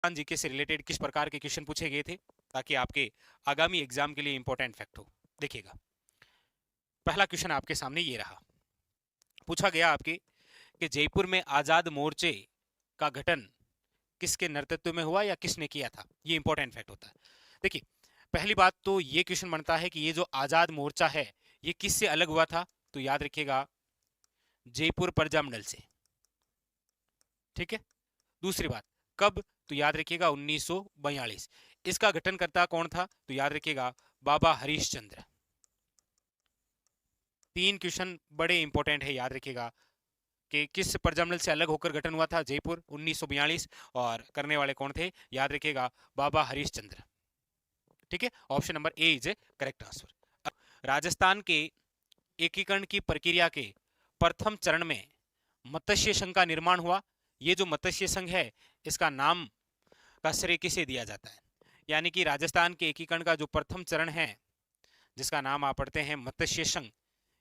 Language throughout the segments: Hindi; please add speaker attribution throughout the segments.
Speaker 1: राजस्थान जीके से रिलेटेड किस प्रकार के क्वेश्चन पूछे गए थे, ताकि आपके आगामी एग्जाम के लिए इंपॉर्टेंट फैक्ट हो। देखिएगा, पहला क्वेश्चन आपके सामने ये रहा। पूछा गया आपके कि जयपुर में आजाद मोर्चे का गठन किसके नेतृत्व में हुआ या किसने किया था। ये इंपॉर्टेंट फैक्ट होता है। देखिए, पहली बात तो ये क्वेश्चन बनता है कि ये जो आजाद मोर्चा है ये किससे अलग हुआ था, तो याद रखिएगा जयपुर प्रजामंडल से। ठीक है। दूसरी बात, कब, तो याद रखिएगा 1942। इसका गठनकर्ता कौन था, तो याद रखिएगा बाबा हरीशचंद्र। तीन क्वेश्चन बड़े इंपॉर्टेंट है, याद रखिएगा कि किस प्रजामंडल से अलग होकर गठन हुआ था जयपुर 1942, और करने वाले कौन थे, याद रखिएगा बाबा हरीशचंद्र। ठीक है, option number A is A correct answer. Rajasthan के एकीकरण की प्रक्रिया के प्रथम चरण में मत्स्य संघ का निर्माण हुआ। ये जो मत्स्य संघ है इसका नाम का श्रेय किसे दिया जाता है, यानी कि राजस्थान के एकीकरण का जो प्रथम चरण है जिसका नाम आप पढ़ते हैं मत्स्य संघ,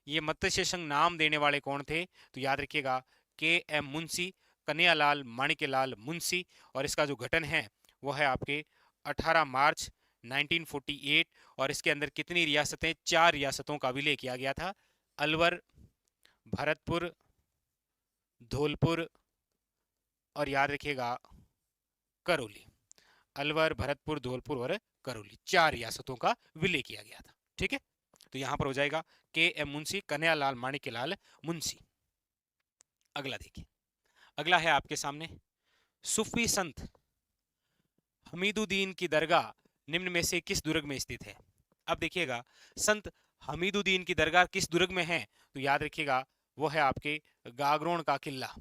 Speaker 1: ये मत्स्य संघ नाम देने वाले कौन थे, तो याद रखिएगा के एम मुंशी, कन्हैयालाल माणिक्यलाल मुंशी। और इसका जो गठन है वो है आपके 18 मार्च 1948। और इसके अंदर कितनी रियासतें, 4 रियासतों का विलय किया गया था, अलवर, भरतपुर, धौलपुर और याद रखिएगा करौली। अलवर, भरतपुर, धौलपुर और करौली, 4 रियासतों का विलय किया गया था। ठीक है, तो यहां पर हो जाएगा के एम मुंशी, कन्हैयालाल माणिक्यलाल मुंशी। अगला देखिए, अगला है आपके सामने, सूफी संत हमीदुद्दीन की दरगाह निम्न में से किस दुर्ग में स्थित है। अब देखिएगा, संत हमीदुद्दीन की दरगाह किस दुर्ग में है, तो याद रखिएगा वो है आपके गागरोन का किला।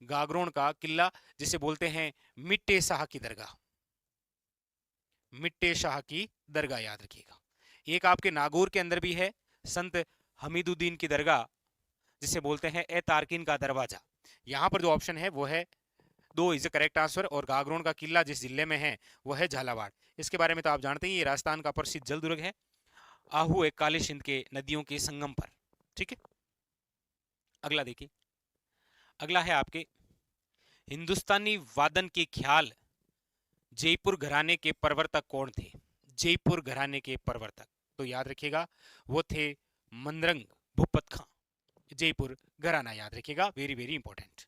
Speaker 1: गागरोन का किला जिसे बोलते हैं मिट्टे शाह की दरगाह। मिट्टे शाह की दरगाह याद रखिएगा। एक आपके नागौर के अंदर भी है संत हमीदुद्दीन की दरगाह जिसे बोलते हैं ए तारकिन का दरवाजा। यहां पर जो ऑप्शन है वो है 2 इज करेक्ट आंसर। और गागरोन का किला जिस जिले में है वो है झालावाड़। इसके बारे में तो आप जानते ही, ये राजस्थान का प्रसिद्ध जल दुर्ग है। आहू एक काली सिंध के नदियों के संगम पर। ठीक है, अगला देखिए, अगला है आपके हिंदुस्तानी वादन के ख्याल जयपुर घराने के प्रवर्तक कौन थे। जयपुर घराने के प्रवर्तक, तो याद रखिएगा वो थे मनरंग भूपत खां। जयपुर घराना याद रखिएगा, वेरी वेरी इंपॉर्टेंट।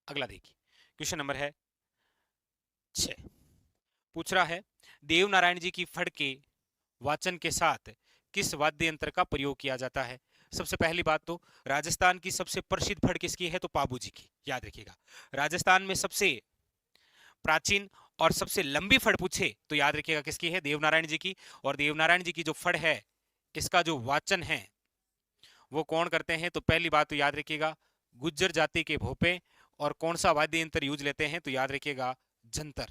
Speaker 1: अगला देखिए, क्वेश्चन नंबर है 6। पूछ रहा है देव नारायण जी की फड़ के वाचन के साथ किस वाद्य यंत्र का प्रयोग किया जाता है। सबसे पहली बात तो राजस्थान की सबसे प्रसिद्ध फड़ किसकी है, तो पाबू जी की। याद रखिएगा, राजस्थान में सबसे प्राचीन और सबसे लंबी फड़ पूछे तो याद रखिएगा किसकी है, देवनारायण जी की। और देवनारायण जी की जो फड़ है इसका जो वाचन है वो कौन करते हैं, तो पहली बात तो याद रखिएगा गुज्जर जाति के भोपे। और कौन सा वाद्य यंत्र यूज लेते हैं, तो याद रखिएगा जंतर।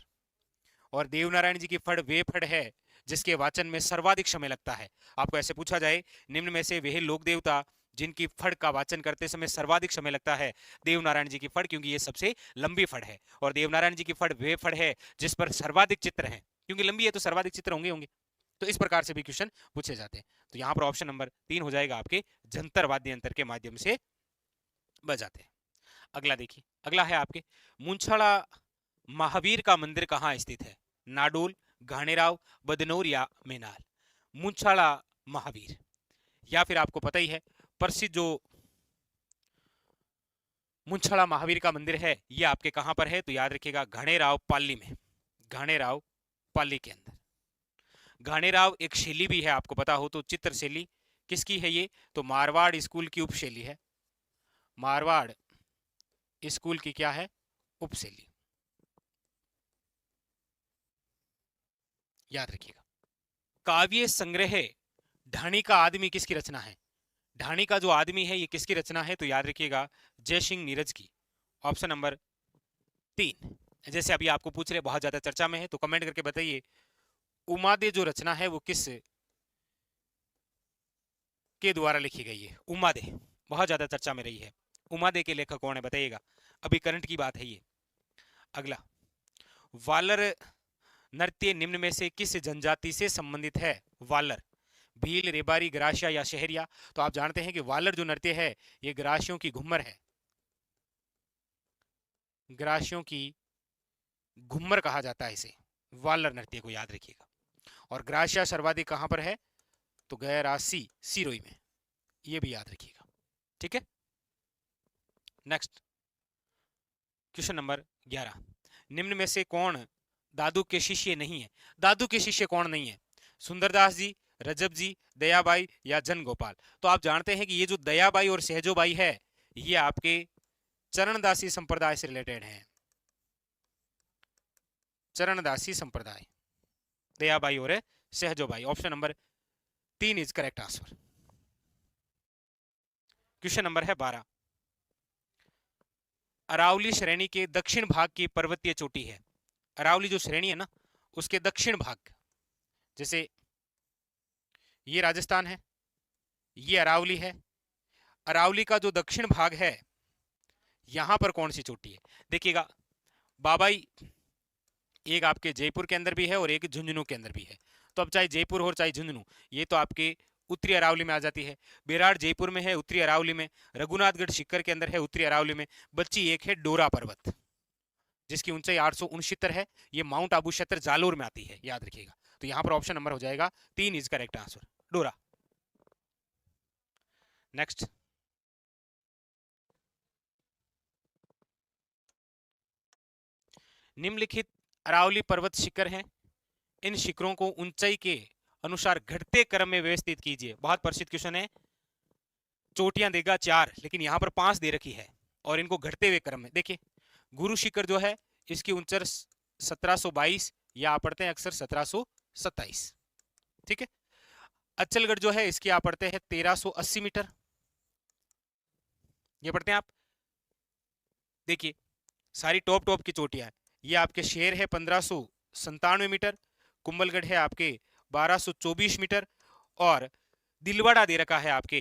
Speaker 1: और देवनारायण जी की फड़ वे फड़ है जिसके वाचन में सर्वाधिक समय लगता है। आपको ऐसे पूछा जाए निम्न में से वह लोक देवता जिनकी फड़ का वाचन करते समय सर्वाधिक समय लगता है, देवनारायण जी की फड़, क्योंकि ये सबसे लंबी फड़ है। और देवनारायण जी की फड़ वे फड़ है जिस पर सर्वाधिक चित्र हैं, क्योंकि लंबी है तो सर्वाधिक चित्र होंगे होंगे। तो इस प्रकार से भी क्वेश्चन पूछे जाते हैं। तो यहाँ पर ऑप्शन नंबर 3 हो जाएगा आपके जंतर वाद्य यंत्र के माध्यम से बजाते हैं। अगला देखिए, अगला है आपके मुंछड़ा महावीर का मंदिर कहाँ स्थित है। नाडोल, घाणेराव, बदनौर या मेनाल। मुंछड़ा महावीर, या फिर आपको पता ही है प्रसिद्ध जो मुंछड़ा महावीर का मंदिर है ये आपके कहां पर है, तो याद रखिएगा घाणेराव पाली में। घाणेराव पाली के अंदर। घाणेराव एक शैली भी है, आपको पता हो तो चित्र शैली किसकी है ये, तो मारवाड़ स्कूल की उपशैली है। मारवाड़ स्कूल की क्या है, उपशैली। याद रखिएगा। काव्य संग्रह ढाणी का आदमी किसकी रचना है। ढाणी का जो आदमी है ये किसकी रचना है, तो याद रखिएगा जयसिंह नीरज की। Option number 3। जैसे अभी आपको पूछ रहे बहुत ज्यादा चर्चा में है तो कमेंट करके बताइए उमादे जो रचना है वो किस के द्वारा लिखी गई है। उमादे बहुत ज्यादा चर्चा में रही है, उमादे के लेखक कौन है बताइएगा, अभी करंट की बात है ये। अगला, वालर नृत्य निम्न में से किस जनजाति से संबंधित है। वालर, भील, रेबारी, ग्रासिया या शहरिया। तो आप जानते हैं कि वालर जो नृत्य है ये ग्रासियों की घुमर है। ग्रासियों की घुम्मर कहा जाता है इसे, वालर नृत्य को याद रखिएगा। और ग्रासिया सर्वाधिक कहां पर है, तो गैरासी सिरोही में, ये भी याद रखिएगा। ठीक है, नेक्स्ट क्वेश्चन नंबर 11, निम्न में से कौन दादू के शिष्य नहीं है? दादू के शिष्य कौन नहीं है? सुंदरदास जी, रजब जी, दयाबाई या जन गोपाल? तो आप जानते हैं कि ये जो दयाबाई और सहजोबाई है, ये आपके चरणदासी संप्रदाय से रिलेटेड है। चरणदासी संप्रदाय, दयाबाई और Sahjobai. Option number 3 is correct answer. Question number है 12, अरावली श्रेणी के दक्षिण भाग की पर्वतीय चोटी है। अरावली जो श्रेणी है ना, उसके दक्षिण भाग, जैसे ये राजस्थान है, ये अरावली है, अरावली का जो दक्षिण भाग है, यहां पर कौन सी चोटी है? देखिएगा, बाबाई एक आपके जयपुर के अंदर भी है और एक झुंझुनू के अंदर भी है। तो अब चाहे जयपुर हो चाहे झुंझुनू, ये तो आपके उत्तरी अरावली में आ जाती है। बेराड़ जयपुर में है, उत्तरी अरावली में। रघुनाथगढ़ सीकर के अंदर है, उत्तरी अरावली में। बच्ची एक है डोरा पर्वत, जिसकी ऊंचाई 869 है। ये माउंट आबू क्षेत्र जालोर में आती है, याद रखिएगा। तो यहां पर ऑप्शन नंबर हो जाएगा 3 इज करेक्ट आंसर, डोरा। नेक्स्ट, निम्नलिखित अरावली पर्वत शिखर हैं, इन शिखरों को ऊंचाई के अनुसार घटते क्रम में व्यवस्थित कीजिए। बहुत प्रसिद्ध क्वेश्चन है। चोटियां देगा 4, लेकिन यहां पर 5 दे रखी है और इनको घटते हुए क्रम में। देखिए, गुरु शिखर जो है, इसकी ऊंचाई 1722 या आप पढ़ते हैं अक्सर 1727। ठीक है। अचलगढ़ जो है, इसकी आप पढ़ते हैं 1380 मीटर, ये पढ़ते हैं आप। देखिए, सारी टॉप टॉप की चोटियां हैं। ये आपके शेर है 1597 मीटर, कुंभलगढ़ है आपके 1224 मीटर, और दिलवाड़ा दे रखा है आपके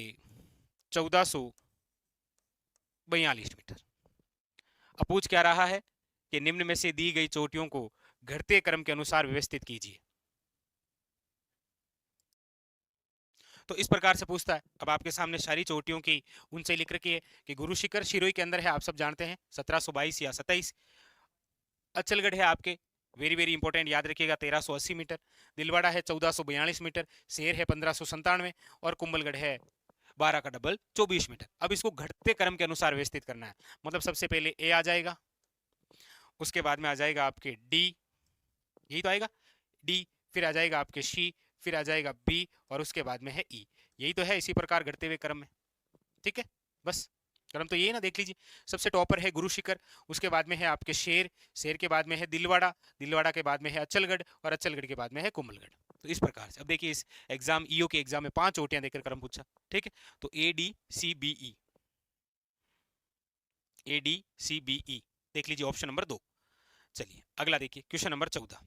Speaker 1: 1442 मीटर। अब पूछ क्या रहा है कि निम्न में से दी गई चोटियों को घटते क्रम के अनुसार व्यवस्थित कीजिए। तो इस प्रकार से पूछता है। अब आपके सामने सारी चोटियों की ऊंचाई लिख रखी है कि गुरु शिखर सिरोही के अंदर है, आप सब जानते हैं 1722 या 27। अचलगढ़ है आपके, वेरी वेरी इंपॉर्टेंट, याद रखिएगा 1380 मीटर। दिलवाड़ा है 1442 मीटर, शेर है 1597, और कुंभलगढ़ है 12 का डबल 24 मीटर। अब इसको घटते क्रम के अनुसार व्यवस्थित करना है। मतलब सबसे पहले ए आ जाएगा, उसके बाद में आ जाएगा आपके डी, यही तो आएगा डी, फिर आ जाएगा आपके सी, फिर आ जाएगा बी, और उसके बाद में है ई। यही तो है, इसी प्रकार घटते हुए क्रम में। ठीक है, बस क्रम तो ये ना, देख लीजिए। सबसे टॉपर है गुरु शिखर, उसके बाद में है आपके शेर, शेर के बाद में है दिलवाड़ा, दिलवाड़ा के बाद में है अचलगढ़, और अचलगढ़ के बाद में है कुंभलगढ़। तो इस प्रकार से अब देखिए, इस एग्जाम ईओ के एग्जाम में 5 चोटियां देकर क्रम पूछा। ठीक है, तो A D C B E, A D C B E देख लीजिए, ऑप्शन नंबर 2। चलिए अगला देखिए, क्वेश्चन नंबर 14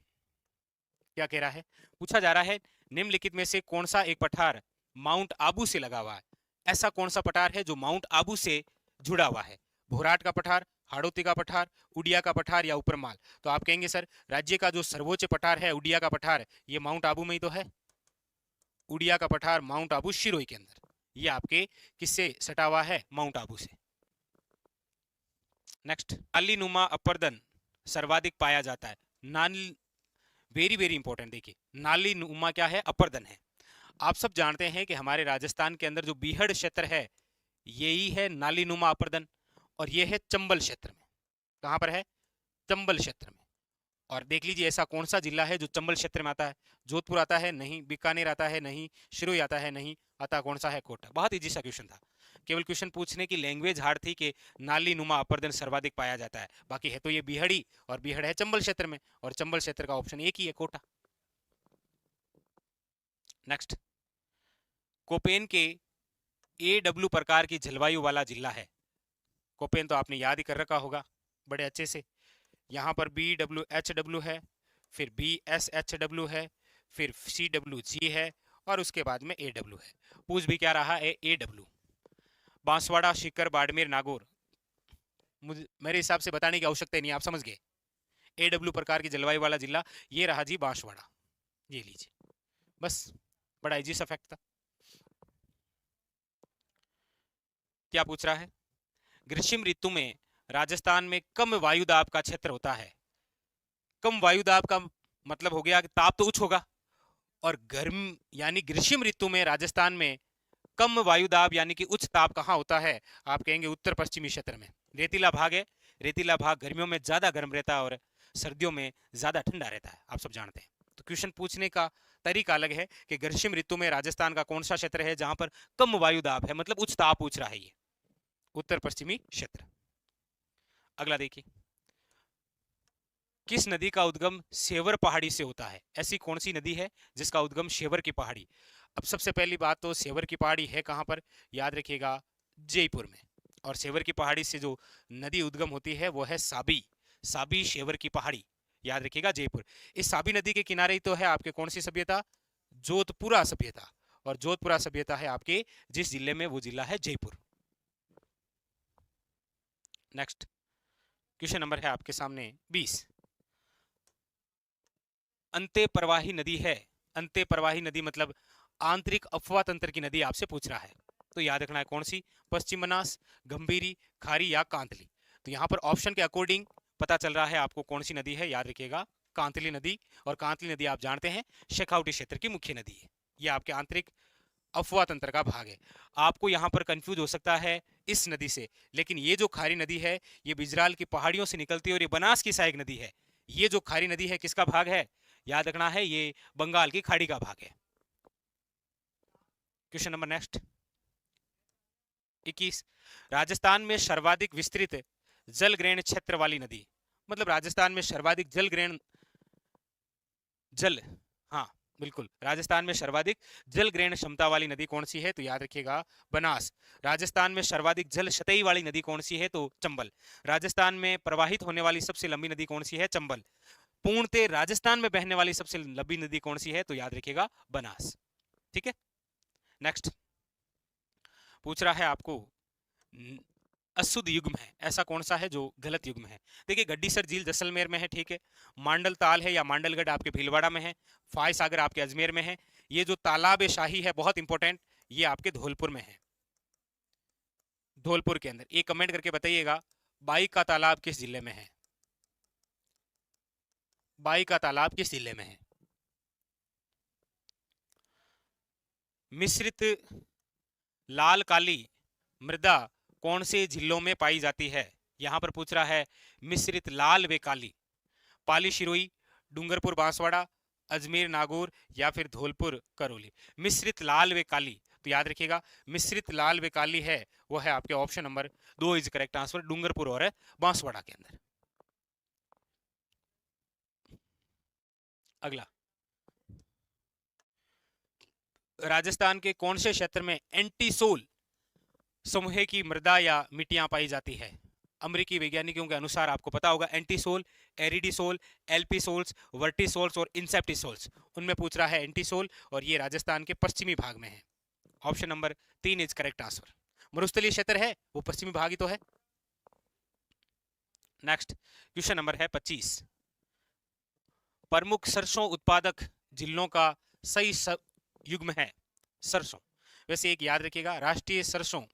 Speaker 1: क्या कह रहा है? पूछा जा रहा है, निम्नलिखित में से कौन सा एक पठार माउंट आबू से लगा हुआ है? ऐसा कौन सा पठार है जो माउंट आबू से जुड़ा हुआ है? भोराट का पठार, हाड़ौती का पठार, उड़िया का पठार या ऊपरमाल? तो आप कहेंगे सर, राज्य का जो सर्वोच्च पठार है उड़िया का पठार, ये माउंट आबू में ही तो है। उड़िया का पठार माउंट आबू सिरोही के अंदर, ये आपके किससे सटा हुआ है? माउंट आबू से। नेक्स्ट, नाली नुमा अपर्दन सर्वाधिक पाया जाता है। नाली, वेरी वेरी इंपॉर्टेंट, देखिए नाली नुमा क्या है? अपर्दन है। आप सब जानते हैं कि हमारे राजस्थान के अंदर जो बीहड़ क्षेत्र है, यही है नाली नुमा अपर्दन, और ये है चंबल क्षेत्र में। कहां पर है? चंबल क्षेत्र में। और देख लीजिए, ऐसा कौन सा जिला है जो चंबल क्षेत्र में आता है? जोधपुर आता है? नहीं। बीकानेर आता है? नहीं। सिरोही आता है? नहीं। आता कौन सा है? कोटा। बहुत इजी सा क्वेश्चन था, केवल क्वेश्चन पूछने की लैंग्वेज हार्ड थी कि नाली नुमा अपर्दन सर्वाधिक पाया जाता है। बाकी है तो ये बीहड़ी, और बीहड़ है चंबल क्षेत्र में, और चंबल क्षेत्र का ऑप्शन एक ही है, कोटा। नेक्स्ट, कोपेन के AW प्रकार की जलवायु वाला जिला है। कोपेन तो आपने याद ही कर रखा होगा बड़े अच्छे से। यहाँ पर BWHW है, फिर BSHW है, फिर CWG है, और उसके बाद में AW है। पूछ भी क्या रहा है? AW। बांसवाड़ा, सीकर, बाड़मेर, नागौर, मुझे मेरे हिसाब से बताने की आवश्यकता नहीं, आप समझ गए। AW प्रकार की जलवायु वाला जिला ये रहा जी, बांसवाड़ा। ये लीजिए, बस बड़ा इजी सा फैक्ट था। क्या पूछ रहा है? ग्रीष्म ऋतु में राजस्थान में कम वायुदाब का क्षेत्र होता है। कम वायुदाब का मतलब हो गया कि ताप तो उच्च होगा, और गर्म यानी ग्रीष्म ऋतु में राजस्थान में कम वायुदाब यानी कि उच्च ताप कहाँ होता है? आप कहेंगे उत्तर पश्चिमी क्षेत्र में। रेतीला भाग है, रेतीला भाग गर्मियों में ज्यादा गर्म रहता है और सर्दियों में ज्यादा ठंडा रहता है, आप सब जानते हैं। तो क्वेश्चन पूछने का तरीका अलग है कि ग्रीष्म ऋतु में राजस्थान का कौन सा क्षेत्र है जहां पर कम वायुदाब है, मतलब उच्च ताप पूछ रहा है ये, उत्तर पश्चिमी क्षेत्र। अगला देखिए, किस नदी का उद्गम सेवर पहाड़ी से होता है? ऐसी कौन सी नदी है जिसका उद्गम सेवर की पहाड़ी? अब सबसे पहली बात तो सेवर की पहाड़ी है कहां पर, याद रखिएगा जयपुर में। और सेवर की पहाड़ी से जो नदी उद्गम होती है वो है साबी, साबी सेवर की पहाड़ी, याद रखिएगा जयपुर। इस साबी नदी के किनारे ही तो है आपके कौन सी सभ्यता? जोधपुरा सभ्यता। और जोधपुरा सभ्यता है आपके जिस जिले में, वो जिला है जयपुर। नेक्स्ट क्वेश्चन नंबर है आपके सामने 20। अंत्य प्रवाही नदी है, अंत्य प्रवाही नदी मतलब आंतरिक अफवाह तंत्र की नदी आपसे पूछ रहा है। तो याद रखना है कौन सी, पश्चिम बनास, गंभीरी, खारी या कांतली। तो यहाँ पर ऑप्शन के अकॉर्डिंग पता चल रहा है आपको कौन सी नदी है, याद रखिएगा कांतली नदी। और कांतली नदी आप जानते हैं शेखावटी क्षेत्र की मुख्य नदी है, यह आपके आंतरिक अफवाह तंत्र का भाग है। आपको यहाँ पर कंफ्यूज हो सकता है इस नदी से, लेकिन ये जो खारी नदी है ये बिजराल की पहाड़ियों से निकलती है और ये बनास की सहायक नदी है। ये जो खारी नदी है किसका भाग है, याद रखना है ये बंगाल की खाड़ी का भाग है। Question number next 21। राजस्थान में सर्वाधिक विस्तृत जल ग्रहण क्षेत्र वाली नदी, मतलब राजस्थान में सर्वाधिक जल ग्रहण जल, हाँ बिल्कुल, राजस्थान में सर्वाधिक जल ग्रहण क्षमता वाली नदी कौन सी है? तो याद रखिएगा बनास। राजस्थान में सर्वाधिक जल सतही वाली नदी कौन सी है? तो चंबल। राजस्थान में प्रवाहित होने वाली सबसे लंबी नदी कौन सी है? चंबल। पूर्णतः राजस्थान में बहने वाली सबसे लंबी नदी कौन सी है? तो याद रखिएगा बनास। ठीक है, नेक्स्ट पूछ रहा है आपको अशुद्ध युग्म है, ऐसा कौन सा है जो गलत युग्म है? देखिए गड्डीसर झील जैसलमेर में है, ठीक है। मांडल ताल है या मांडलगढ़ आपके भीलवाड़ा में है। फाय सागर आपके अजमेर में है। ये जो तालाब ए शाही है बहुत इंपॉर्टेंट, ये आपके धौलपुर में है, धौलपुर के अंदर। ये कमेंट करके बताइएगा बाई का तालाब किस जिले में है, बाई का तालाब किस जिले में है? मिश्रित लाल काली मृदा कौन से जिलों में पाई जाती है? यहां पर पूछ रहा है मिश्रित लाल व काली, पाली शिरोई, डूंगरपुर बांसवाड़ा, अजमेर नागौर या फिर धौलपुर करौली। मिश्रित लाल व काली, तो याद रखिएगा मिश्रित लाल व काली है वो है आपके option number 2 is correct answer, Dungarpur और बांसवाड़ा के अंदर। अगला, राजस्थान के कौन से क्षेत्र में एंटीसोल समूह की मृदा या मिट्टियां पाई जाती है? अमेरिकी वैज्ञानिकों के अनुसार आपको पता होगा एंटीसोल, एरिडीसोल, एल्पीसोल्स, वर्टिसोल्स और इंसेप्टिसोल्स, उनमें पूछ रहा है एंटीसोल, और ये राजस्थान के पश्चिमी भाग में है। Option number 3 is correct answer. मरुस्थलीय क्षेत्र है वो पश्चिमी भाग ही तो है। नेक्स्ट क्वेश्चन नंबर है 25। प्रमुख सरसों उत्पादक जिलों का सही युग्म है सरसों। वैसे एक याद रखिएगा राष्ट्रीय सरसों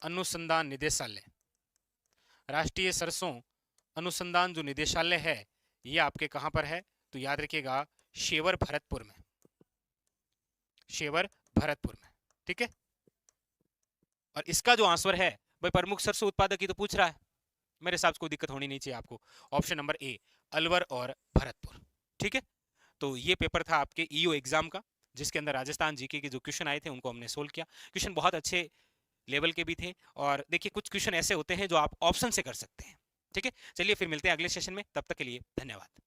Speaker 1: अनुसंधान निदेशालय, राष्ट्रीय सरसों अनुसंधान जो निदेशालय है ये आपके कहां पर है? तो याद रखिएगा शेवर भरतपुर में, शेवर भरतपुर में, ठीक है। और इसका जो आंसर है भाई प्रमुख सरसों उत्पादक की तो पूछ रहा है, मेरे हिसाब से कोई दिक्कत होनी नहीं चाहिए आपको। ऑप्शन नंबर ए अलवर और भरतपुर, ठीक है। तो ये पेपर था आपके ईओ एग्जाम का जिसके अंदर राजस्थान जीके के जो क्वेश्चन आए थे उनको हमने सोल्व किया। क्वेश्चन बहुत अच्छे लेवल के भी थे, और देखिए कुछ क्वेश्चन ऐसे होते हैं जो आप ऑप्शन से कर सकते हैं, ठीक है। चलिए फिर मिलते हैं अगले सेशन में, तब तक के लिए धन्यवाद।